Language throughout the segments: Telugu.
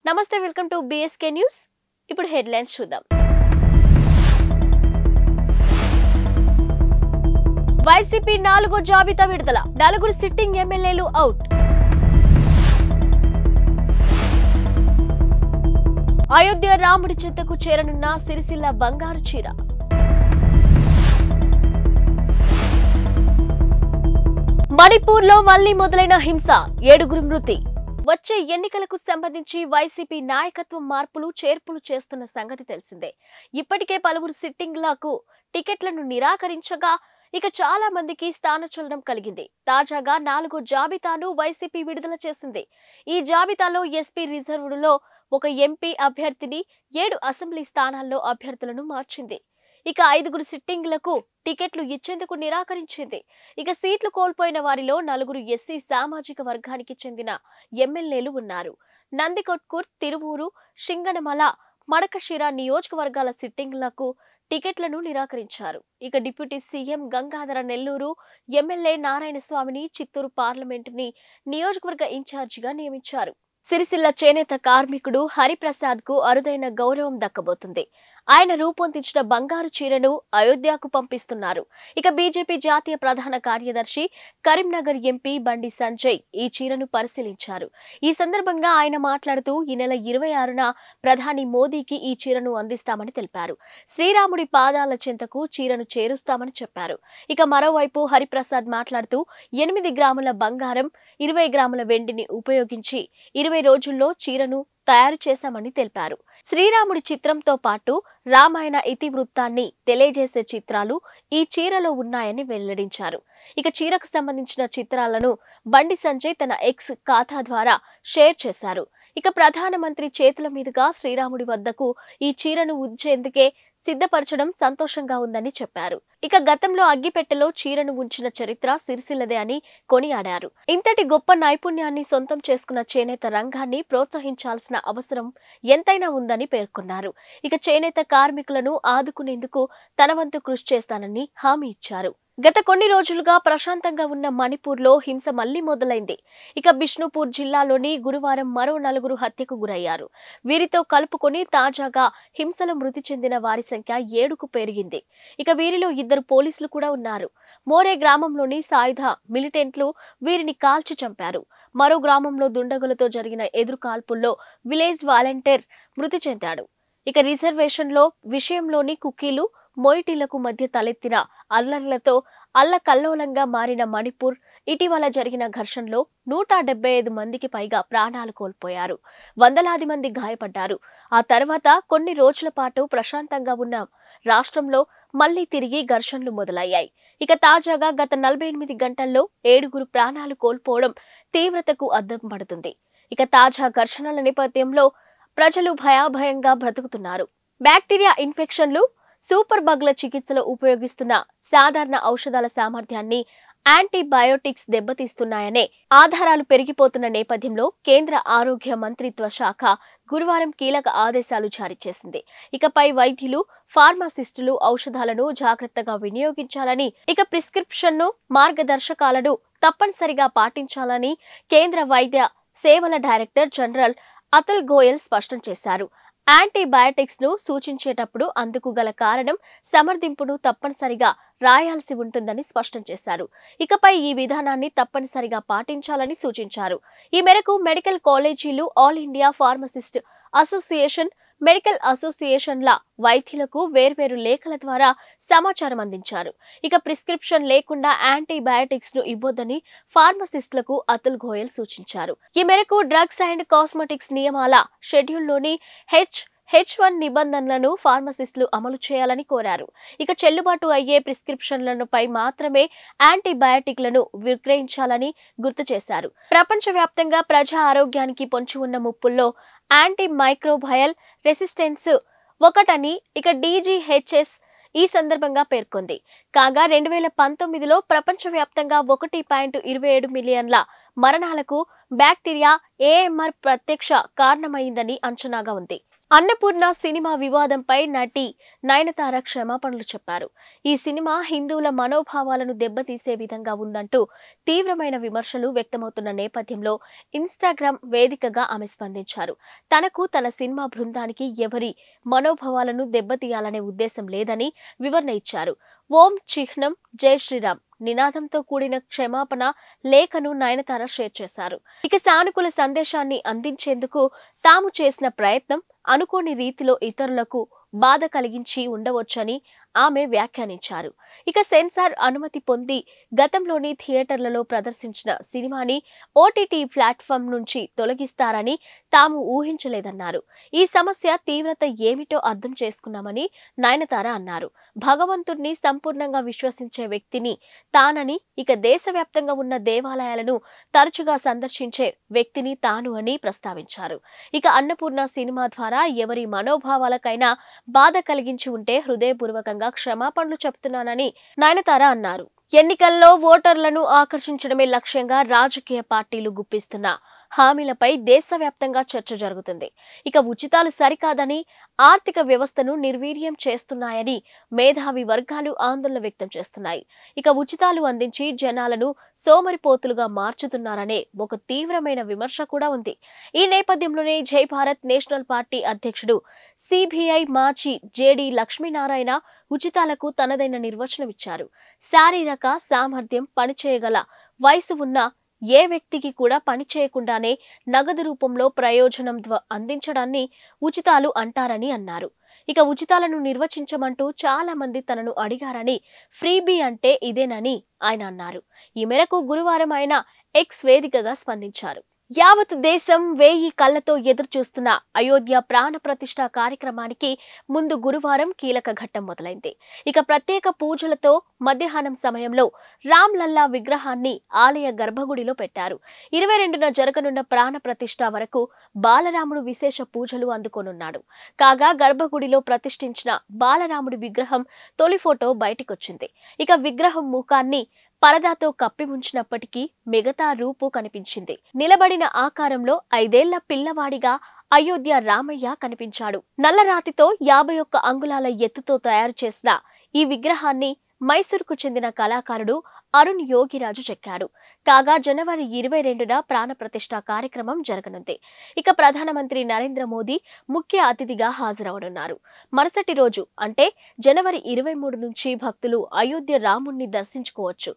నమస్తే వెల్కమ్ టు బీఎస్కే న్యూస్. ఇప్పుడు హెడ్లైన్స్ చూద్దాం. వైసీపీ 4వ జాబితా విడుదల. 4 సిట్టింగ్ ఎమ్మెల్యేలు అవుట్. అయోధ్య రాముడి చెంతకు చేరనున్న సిరిసిల్ల బంగారు చీర. మణిపూర్లో మళ్లీ మొదలైన హింస, 7 మృతి. వచ్చే ఎన్నికలకు సంబంధించి వైసీపీ నాయకత్వం మార్పులు చేర్పులు చేస్తున్న సంగతి తెలిసిందే. ఇప్పటికే పలువురు సిట్టింగ్లకు టికెట్లను నిరాకరించగా ఇక చాలా మందికి స్థానచలనం కలిగింది. తాజాగా 4వ జాబితాను వైసీపీ విడుదల చేసింది. ఈ జాబితాలో ఎస్పీ రిజర్వ్డ్లో ఒక ఎంపీ అభ్యర్థిని, 7 అసెంబ్లీ స్థానాల్లో అభ్యర్థులను మార్చింది. ఇక 5 సిట్టింగ్లకు టికెట్లు ఇచ్చేందుకు నిరాకరించింది. ఇక సీట్లు కోల్పోయిన వారిలో 4 ఎస్సీ సామాజిక వర్గానికి చెందిన ఎమ్మెల్యేలు ఉన్నారు. నందికొట్కూర్, తిరువూరు, సింగనమల, మడకశిర నియోజకవర్గాల సిట్టింగ్లకు టికెట్లను నిరాకరించారు. ఇక deputy CM Gangadhara Nellore MLA నారాయణస్వామిని చిత్తూరు పార్లమెంటుని నియోజకవర్గ ఇన్ఛార్జిగా నియమించారు. సిరిసిల్ల చేనేత కార్మికుడు హరిప్రసాద్ కు అరుదైన గౌరవం దక్కబోతుంది. ఆయన రూపొందించిన బంగారు చీరను అయోధ్యకు పంపిస్తున్నారు. ఇక బీజేపీ జాతీయ ప్రధాన కార్యదర్శి, కరీంనగర్ ఎంపీ బండి సంజయ్ ఈ చీరను పరిశీలించారు. ఈ సందర్భంగా ఆయన మాట్లాడుతూ ఈ నెల 26న ప్రధాని మోదీకి ఈ చీరను అందిస్తామని తెలిపారు. శ్రీరాముడి పాదాల చెంతకు చీరను చేరుస్తామని చెప్పారు. ఇక మరోవైపు హరిప్రసాద్ మాట్లాడుతూ 8 గ్రాముల బంగారం, 20 గ్రాముల వెండిని ఉపయోగించి 20 రోజుల్లో చీరను తయారు చేశామని తెలిపారు. శ్రీరాముడి చిత్రంతో పాటు రామాయణ ఇతివృత్తాన్ని తెలియజేసే చిత్రాలు ఈ చీరలో ఉన్నాయని వెల్లడించారు. ఇక చీరకు సంబంధించిన చిత్రాలను బండి సంజయ్ తన ఎక్స్ ఖాతా ద్వారా షేర్ చేశారు. ఇక ప్రధానమంత్రి చేతుల మీదుగా శ్రీరాముడి వద్దకు ఈ చీరను ఉంచేందుకే సిద్ధపరచడం సంతోషంగా ఉందని చెప్పారు. ఇక గతంలో అగ్గిపెట్టెలో చీరను ఉంచిన చరిత్ర సిరిసిల్లదే అని కొనియాడారు. ఇంతటి గొప్ప నైపుణ్యాన్ని సొంతం చేసుకున్న చేనేత రంగాన్ని ప్రోత్సహించాల్సిన అవసరం ఎంతైనా ఉందని పేర్కొన్నారు. ఇక చేనేత కార్మికులను ఆదుకునేందుకు తన వంతు కృషి చేస్తానని హామీ ఇచ్చారు. గత కొన్ని రోజులుగా ప్రశాంతంగా ఉన్న మణిపూర్లో హింస మళ్లీ మొదలైంది. ఇక బిష్ణుపూర్ జిల్లాలోని గురువారం మరో 4 హత్యకు గురయ్యారు. వీరితో కలుపుకొని తాజాగా హింసలో మృతి చెందిన వారి సంఖ్య 7కు పెరిగింది. ఇక వీరిలో 2 పోలీసులు కూడా ఉన్నారు. మోరే గ్రామంలోని సాయుధ మిలిటెంట్లు వీరిని కాల్చి చంపారు. మరో గ్రామంలో దుండగులతో జరిగిన ఎదురు కాల్పుల్లో విలేజ్ వాలంటీర్ మృతి చెందాడు. ఇక రిజర్వేషన్లో విషయంలోని కుకీలు, మొయిటీలకు మధ్య తలెత్తిన అల్లర్లతో అల్లకల్లోలంగా మారిన మణిపూర్ ఇటీవల జరిగిన ఘర్షణలో 175 మందికి పైగా ప్రాణాలు కోల్పోయారు. వందలాది మంది గాయపడ్డారు. ఆ తర్వాత కొన్ని రోజుల పాటు ప్రశాంతంగా ఉన్న రాష్ట్రంలో మళ్లీ తిరిగి ఘర్షణలు మొదలయ్యాయి. ఇక తాజాగా గత 48 గంటల్లో 7 ప్రాణాలు కోల్పోవడం తీవ్రతకు అద్దం పడుతుంది. ఇక తాజా ఘర్షణల నేపథ్యంలో ప్రజలు భయాభయంగా బ్రతుకుతున్నారు. బ్యాక్టీరియా ఇన్ఫెక్షన్లు, సూపర్ బగ్ల చికిత్సలో ఉపయోగిస్తున్న సాధారణ ఔషధాల సామర్థ్యాన్ని యాంటీబయోటిక్స్ దెబ్బతీస్తున్నాయనే ఆధారాలు పెరిగిపోతున్న నేపథ్యంలో కేంద్ర ఆరోగ్య మంత్రిత్వ శాఖ గురువారం కీలక ఆదేశాలు జారీ చేసింది. ఇకపై వైద్యులు, ఫార్మాసిస్టులు ఔషధాలను జాగ్రత్తగా వినియోగించాలని, ఇక ప్రిస్క్రిప్షన్ను, మార్గదర్శకాలను తప్పనిసరిగా పాటించాలని కేంద్ర వైద్య సేవల డైరెక్టర్ జనరల్ అతుల్ గోయల్ స్పష్టం చేశారు. యాంటీబయాటిక్స్ ను సూచించేటప్పుడు అందుకు గల కారణం, సమర్థింపును తప్పనిసరిగా రాయాల్సి ఉంటుందని స్పష్టం చేశారు. ఇకపై ఈ విధానాన్ని తప్పనిసరిగా పాటించాలని సూచించారు. ఈ మేరకు మెడికల్ కాలేజీలు, all India pharmacist association, medical అసోసియేషన్ల వైద్యులకు వేర్వేరు లేఖల ద్వారా సమాచారం అందించారు. ఇక ప్రిస్క్రిప్షన్ లేకుండా యాంటీబయాటిక్స్ ను ఇవ్వొద్దని ఫార్మసిస్టులకు అతుల్ గోయల్ సూచించారు. ఈ మేరకు డ్రగ్స్ అండ్ కాస్మెటిక్స్ నియమాల షెడ్యూల్లోని H1 నిబంధనలను ఫార్మసిస్టులు అమలు చేయాలని కోరారు. ఇక చెల్లుబాటు అయ్యే ప్రిస్క్రిప్షన్లపై మాత్రమే యాంటీబయాటిక్లను విక్రయించాలని గుర్తు చేశారు. ప్రపంచవ్యాప్తంగా ప్రజా ఆరోగ్యానికి పొంచి ఉన్న ముప్పుల్లో యాంటీ మైక్రోబయల్ రెసిస్టెన్స్ ఒకటని ఇక DGHS ఈ సందర్భంగా పేర్కొంది. కాగా 2019లో ప్రపంచవ్యాప్తంగా 1.27 మిలియన్ల మరణాలకు బ్యాక్టీరియా AMR ప్రత్యక్ష కారణమైందని అంచనాగా ఉంది. అన్నపూర్ణ సినిమా వివాదంపై నటి నయనతార క్షమాపణలు చెప్పారు. ఈ సినిమా హిందువుల మనోభావాలను దెబ్బతీసే విధంగా ఉందంటూ తీవ్రమైన విమర్శలు వ్యక్తమవుతున్న నేపథ్యంలో ఇన్స్టాగ్రామ్ వేదికగా ఆమె స్పందించారు. తనకు తన సినిమా బృందానికి ఎవరి మనోభావాలను దెబ్బతీయాలనే ఉద్దేశం లేదని వివరణ ఇచ్చారు. ఓం చిహ్నం జై శ్రీరామ్ నినాదంతో కూడిన క్షమాపణ లేఖను నయనతార షేర్ చేశారు. ఇక సానుకూల సందేశాన్ని అందించేందుకు తాము చేసిన ప్రయత్నం అనుకోని రీతిలో ఇతరులకు బాధ కలిగించి ఉండవచ్చని ఆమె వ్యాఖ్యానించారు. ఇక సెన్సార్ అనుమతి పొంది గతంలోని థియేటర్లలో ప్రదర్శించిన సినిమాని ఓటీటీ ప్లాట్ఫామ్ నుంచి తొలగిస్తారని తాము ఊహించలేదన్నారు. ఈ సమస్య తీవ్రత ఏమిటో అర్థం చేసుకున్నామని నయనతార అన్నారు. భగవంతుణ్ణి సంపూర్ణంగా విశ్వసించే వ్యక్తిని తానని, ఇక దేశవ్యాప్తంగా ఉన్న దేవాలయాలను తరచుగా సందర్శించే వ్యక్తిని తాను అని ప్రస్తావించారు. ఇక అన్నపూర్ణ సినిమా ద్వారా ఎవరి మనోభావాలకైనా బాధ కలిగించి ఉంటే హృదయపూర్వకంగా క్షమాపణలు చెప్తున్నానని నయనతార అన్నారు. ఎన్నికల్లో ఓటర్లను ఆకర్షించడమే లక్ష్యంగా రాజకీయ పార్టీలు గుప్పిస్తున్న హామీలపై దేశవ్యాప్తంగా చర్చ జరుగుతుంది. ఇక ఉచితాలు సరికాదని, ఆర్థిక వ్యవస్థను నిర్వీర్యం చేస్తున్నాయని మేధావి వర్గాలు ఆందోళన వ్యక్తం చేస్తున్నాయి. ఇక ఉచితాలు అందించి జనాలను సోమరిపోతులుగా మార్చుతున్నారనే ఒక తీవ్రమైన విమర్శ కూడా ఉంది. ఈ నేపథ్యంలోనే జై భారత్ నేషనల్ పార్టీ అధ్యక్షుడు సిబిఐ మాజీ జేడీ లక్ష్మీనారాయణ ఉచితాలకు తనదైన నిర్వచనమిచ్చారు. శారీరక సామర్థ్యం, పనిచేయగల వయసు ఉన్న ఏ వ్యక్తికి కూడా పని చేయకుండానే నగదు రూపంలో ప్రయోజనం అందించడాన్ని ఉచితాలు అంటారని అన్నారు. ఇక ఉచితాలను నిర్వచించమంటూ చాలా మంది తనను అడిగారని, ఫ్రీబీ అంటే ఇదేనని ఆయన అన్నారు. ఈ మేరకు గురువారం ఆయన ఎక్స్ వేదికగా స్పందించారు. యావత్ దేశం 1000 కళ్లతో ఎదురు చూస్తున్న అయోధ్య ప్రాణ ప్రతిష్ఠ కార్యక్రమానికి ముందు గురువారం కీలక ఘట్టం మొదలైంది. ఇక ప్రత్యేక పూజలతో మధ్యాహ్నం సమయంలో రామ్ లల్లా విగ్రహాన్ని ఆలయ గర్భగుడిలో పెట్టారు. 22న జరగనున్న ప్రాణ ప్రతిష్ఠ వరకు బాలరాముడు విశేష పూజలు అందుకోనున్నాడు. కాగా గర్భగుడిలో ప్రతిష్ఠించిన బాలరాముడి విగ్రహం తొలి ఫోటో బయటికొచ్చింది. ఇక విగ్రహం ముఖాన్ని పరదాతో కప్పి ఉంచినప్పటికీ మిగతా రూపు కనిపించింది. నిలబడిన ఆకారంలో 5 ఏళ్ల పిల్లవాడిగా అయోధ్య రామయ్య కనిపించాడు. నల్లరాతితో 51 అంగుళాల ఎత్తుతో తయారు చేసిన ఈ విగ్రహాన్ని మైసూరుకు చెందిన కళాకారుడు అరుణ్ యోగిరాజు చెక్కాడు. కాగా జనవరి 22న ప్రాణ ప్రతిష్ఠ కార్యక్రమం జరగనుంది. ఇక ప్రధానమంత్రి నరేంద్ర మోదీ ముఖ్య అతిథిగా హాజరవనున్నారు. మరుసటి రోజు అంటే జనవరి 23 నుంచి భక్తులు అయోధ్య రాముణ్ణి దర్శించుకోవచ్చు.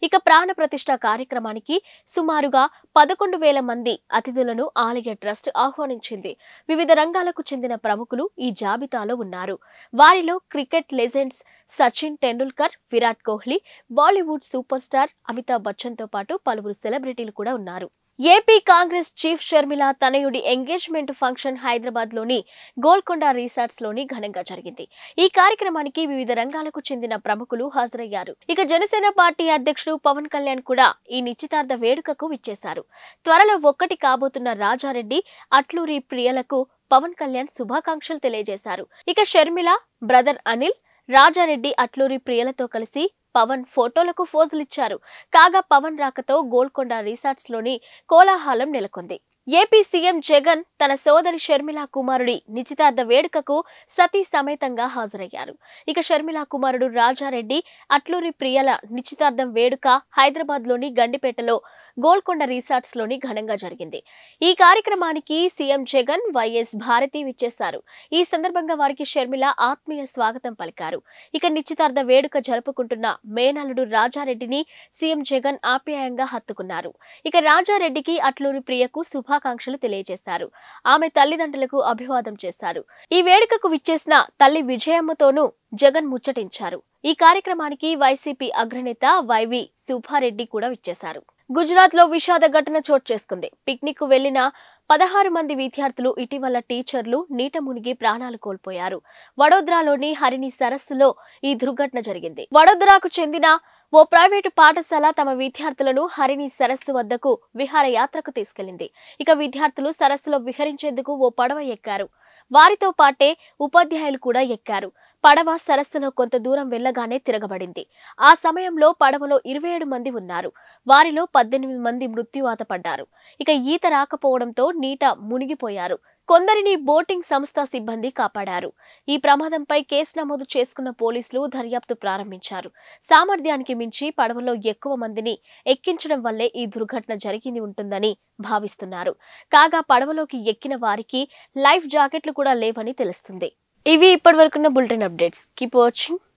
ఇక ప్రాణ ప్రతిష్ఠ కార్యక్రమానికి సుమారుగా 11,000 మంది అతిథులను ఆలయ ట్రస్ట్ ఆహ్వానించింది. వివిధ రంగాలకు చెందిన ప్రముఖులు ఈ జాబితాలో ఉన్నారు. వారిలో cricket legends Sachin Tendulkar, Virat Kohli, Bollywood super star Amitabh Bachchan తో పాటు పలువురు సెలబ్రిటీలు కూడా ఉన్నారు. ఏపీ కాంగ్రెస్ చీఫ్ షర్మిల తనయుడి ఎంగేజ్మెంట్ ఫంక్షన్ హైదరాబాద్ లోని గోల్కొండ రిసార్ట్స్ లోని ఘనంగా జరిగింది. ఈ కార్యక్రమానికి వివిధ రంగాలకు చెందిన ప్రముఖులు హాజరయ్యారు. ఇక జనసేన పార్టీ అధ్యక్షుడు పవన్ కళ్యాణ్ కూడా ఈ నిశ్చితార్థ వేడుకకు విచ్చేశారు. త్వరలో ఒక్కటి కాబోతున్న రాజారెడ్డి, అట్లూరి ప్రియలకు పవన్ కళ్యాణ్ శుభాకాంక్షలు తెలియజేశారు. ఇక షర్మిల బ్రదర్ అనిల్, రాజారెడ్డి, అట్లూరి ప్రియలతో కలిసి పవన్ ఫోటోలకు ఫోజులిచ్చారు. కాగా పవన్ రాకతో గోల్కొండ రిసార్ట్స్ లోని కోలాహలం నెలకొంది. ఏపీ సీఎం జగన్ తన సోదరి షర్మిల కుమారుడి నిశ్చితార్థ వేడుకకు సతీ సమేతంగా హాజరయ్యారు. ఇక షర్మిల కుమారుడు రాజారెడ్డి, అట్లూరి ప్రియల నిశ్చితార్థం వేడుక హైదరాబాద్ లోని గండిపేటలో గోల్కొండ రిసార్ట్స్ లోని ఘనంగా జరిగింది. ఈ కార్యక్రమానికి సీఎం జగన్, వైఎస్ భారతి విచ్చేశారు. ఈ సందర్భంగా వారికి షర్మిల ఆత్మీయ స్వాగతం పలికారు. ఇక నిశ్చితార్థ వేడుక జరుపుకుంటున్న మేనల్లుడు రాజారెడ్డిని సీఎం జగన్ ఆప్యాయంగా హత్తుకున్నారు. ఇక రాజారెడ్డికి, అట్లూరి ప్రియకు శుభాకాంక్షలు తెలియజేశారు. ఆమె తల్లిదండ్రులకు అభివాదం చేశారు. ఈ వేడుకకు విచ్చేసిన తల్లి విజయమ్మతోనూ జగన్ ముచ్చటించారు. ఈ కార్యక్రమానికి వైసీపీ అగ్రనేత వైవి సుబ్బారెడ్డి కూడా విచ్చేశారు. గుజరాత్ లో విషాద ఘటన చోటు చేసుకుంది. పిక్నిక్ కు వెళ్లిన 16 మంది విద్యార్థులు ఇటీవల టీచర్లు నీట మునిగి ప్రాణాలు కోల్పోయారు. వడోదరాలోని హరిణి సరస్సులో ఈ దుర్ఘటన జరిగింది. వడోదరాకు చెందిన ఓ ప్రైవేటు పాఠశాల తమ విద్యార్థులను హరిణి సరస్సు వద్దకు విహారయాత్రకు తీసుకెళ్లింది. ఇక విద్యార్థులు సరస్సులో విహరించేందుకు ఓ పడవ ఎక్కారు. వారితో పాటే ఉపాధ్యాయులు కూడా ఎక్కారు. పడవ సరస్సులో కొంత దూరం వెళ్లగానే తిరగబడింది. ఆ సమయంలో పడవలో 27 మంది ఉన్నారు. వారిలో 18 మంది మృత్యువాత పడ్డారు. ఇక ఈత రాకపోవడంతో నీట మునిగిపోయారు. కొందరిని బోటింగ్ సంస్థ సిబ్బంది కాపాడారు. ఈ ప్రమాదంపై కేసు నమోదు చేసుకున్న పోలీసులు దర్యాప్తు ప్రారంభించారు. సామర్థ్యానికి మించి పడవలో ఎక్కువ మందిని ఎక్కించడం వల్లే ఈ దుర్ఘటన జరిగింది ఉంటుందని భావిస్తున్నారు. కాగా పడవలోకి ఎక్కిన వారికి లైఫ్ జాకెట్లు కూడా లేవని తెలుస్తుంది. ఇవి ఇప్పటివరకున్న బులెటిన్ అప్డేట్స్. Keep watching.